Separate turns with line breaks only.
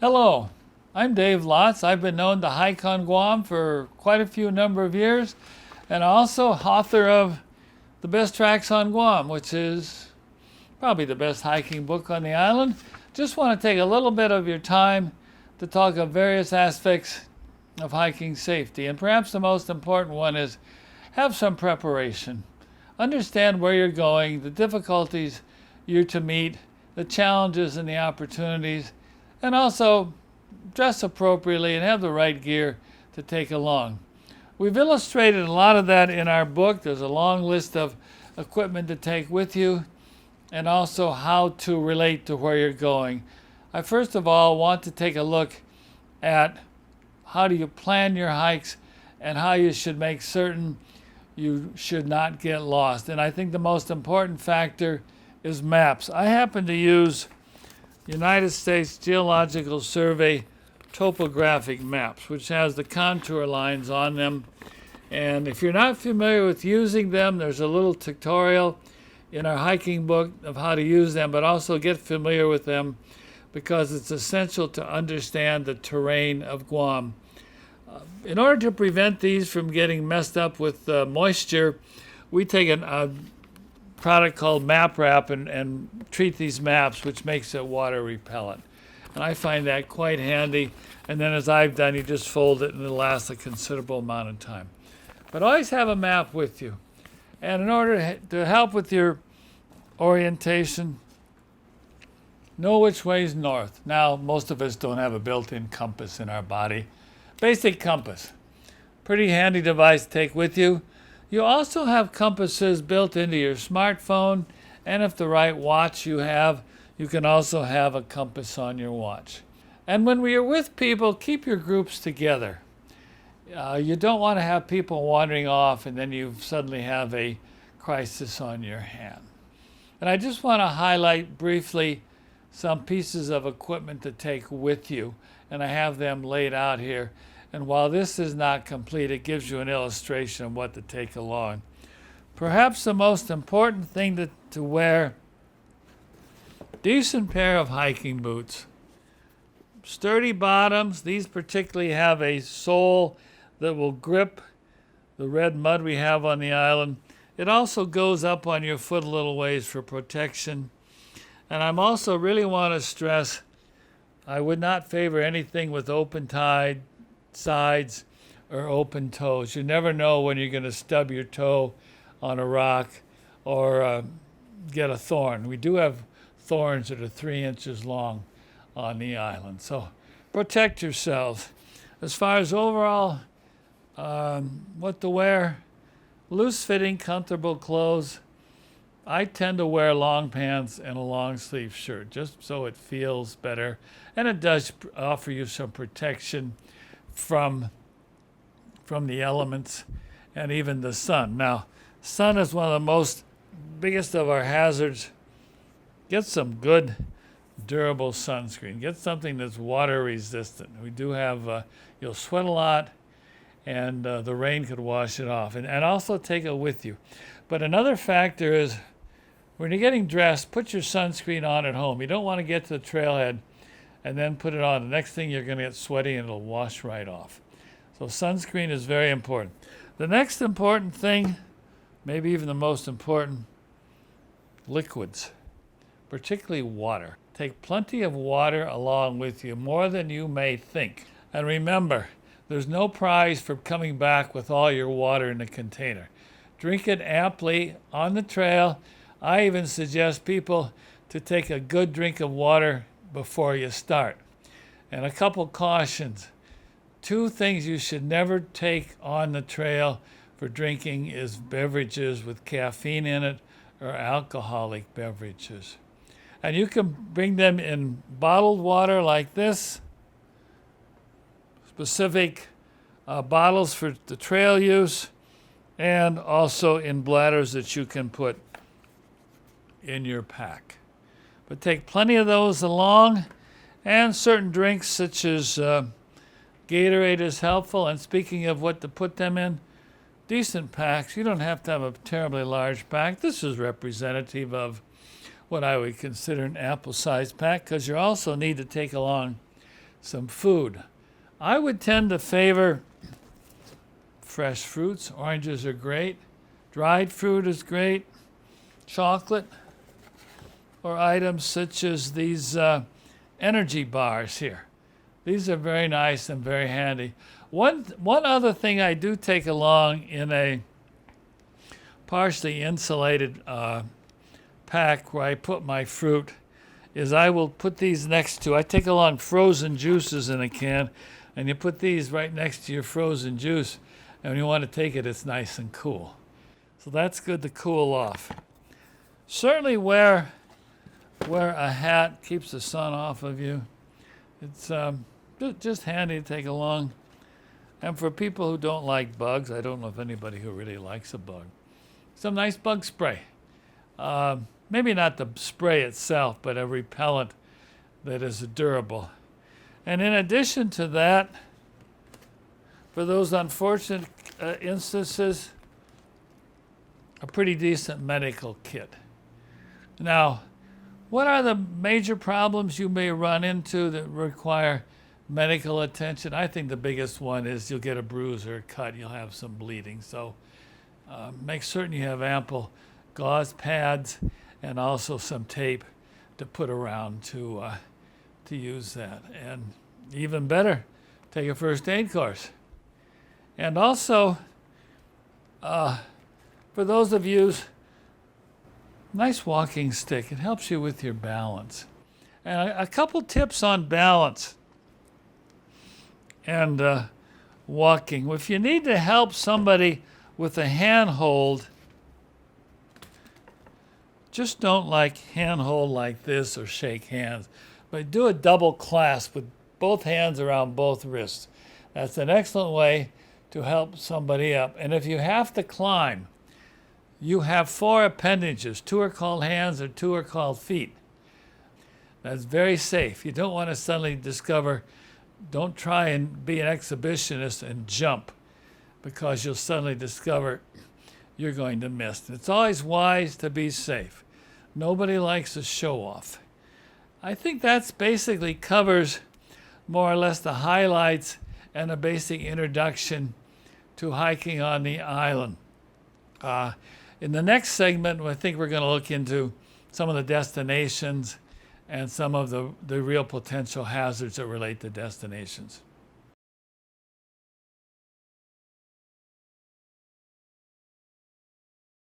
Hello, I'm Dave Lotz. I've been known to hike on Guam for quite a few number of years, and also author of The Best Tracks on Guam, which is probably the best hiking book on the island. Just want to take a little bit of your time to talk of various aspects of hiking safety, and perhaps the most important one is have some preparation. Understand where you're going, the difficulties you're to meet, the challenges and the opportunities, and also dress appropriately and have the right gear to take along. We've illustrated a lot of that in our book. There's a long list of equipment to take with you and also how to relate to where you're going. I first of all want to take a look at how do you plan your hikes and how you should make certain you should not get lost. And I think the most important factor is maps. I happen to use United States Geological Survey topographic maps, which has the contour lines on them. And if you're not familiar with using them, there's a little tutorial in our hiking book of how to use them, but also get familiar with them because it's essential to understand the terrain of Guam. In order to prevent these from getting messed up with moisture, we take a product called Map Wrap and treat these maps, which makes it water repellent. And I find that quite handy. And then as I've done, you just fold it and it'll last a considerable amount of time. But always have a map with you. And in order to help with your orientation, know which way is north. Now, most of us don't have a built-in compass in our body. Basic compass. Pretty handy device to take with you. You also have compasses built into your smartphone, and if the right watch you have, you can also have a compass on your watch. And when we are with people, keep your groups together. You don't want to have people wandering off and then you suddenly have a crisis on your hand. And I just want to highlight briefly some pieces of equipment to take with you, and I have them laid out here. And while this is not complete, it gives you an illustration of what to take along. Perhaps the most important thing to wear, decent pair of hiking boots. Sturdy bottoms. These particularly have a sole that will grip the red mud we have on the island. It also goes up on your foot a little ways for protection. And I'm also really want to stress, I would not favor anything with open tied sides or open toes. You never know when you're going to stub your toe on a rock or get a thorn. We do have thorns that are 3 inches long on the island. So protect yourselves. As far as overall what to wear, loose fitting, comfortable clothes. I tend to wear long pants and a long sleeve shirt just so it feels better, and it does offer you some protection from the elements and even the sun. Now, sun is one of the biggest of our hazards. Get some good durable sunscreen. Get something that's water resistant. We do have, you'll sweat a lot and the rain could wash it off. And also take it with you. But another factor is when you're getting dressed, put your sunscreen on at home. You don't want to get to the trailhead and then put it on. The next thing you're going to get sweaty and it'll wash right off. So sunscreen is very important. The next important thing, maybe even the most important, liquids, particularly water. Take plenty of water along with you, more than you may think. And remember, there's no prize for coming back with all your water in a container. Drink it amply on the trail. I even suggest people to take a good drink of water before you start. And a couple cautions. 2 things you should never take on the trail for drinking is beverages with caffeine in it or alcoholic beverages. And you can bring them in bottled water like this, specific bottles for the trail use, and also in bladders that you can put in your pack. But take plenty of those along, and certain drinks such as Gatorade is helpful. And speaking of what to put them in, decent packs. You don't have to have a terribly large pack. This is representative of what I would consider an ample-sized pack, because you also need to take along some food. I would tend to favor fresh fruits. Oranges are great. Dried fruit is great. Chocolate, or items such as these energy bars here. These are very nice and very handy. One other thing I do take along in a partially insulated pack where I put my fruit is I will put these next to, I take along frozen juices in a can, and you put these right next to your frozen juice, and when you want to take it, it's nice and cool. So that's good to cool off. Certainly wear a hat, keeps the sun off of you. It's just handy to take along. And for people who don't like bugs, I don't know if anybody who really likes a bug, some nice bug spray. Maybe not the spray itself, but a repellent that is durable. And in addition to that, for those unfortunate instances, a pretty decent medical kit. Now, what are the major problems you may run into that require medical attention? I think the biggest one is you'll get a bruise or a cut, you'll have some bleeding. So make certain you have ample gauze pads and also some tape to put around to use that. And even better, take a first aid course. And also, for those of you, nice walking stick. It helps you with your balance. And a couple tips on balance and walking. If you need to help somebody with a handhold, just don't handhold like this or shake hands, but do a double clasp with both hands around both wrists. That's an excellent way to help somebody up. And if you have to climb, you have 4 appendages. 2 are called hands and 2 are called feet. That's very safe. You don't want to suddenly discover, don't try and be an exhibitionist and jump, because you'll suddenly discover you're going to miss. It's always wise to be safe. Nobody likes a show off. I think that's basically covers more or less the highlights and a basic introduction to hiking on the island. In the next segment, I think we're going to look into some of the destinations and some of the real potential hazards that relate to destinations.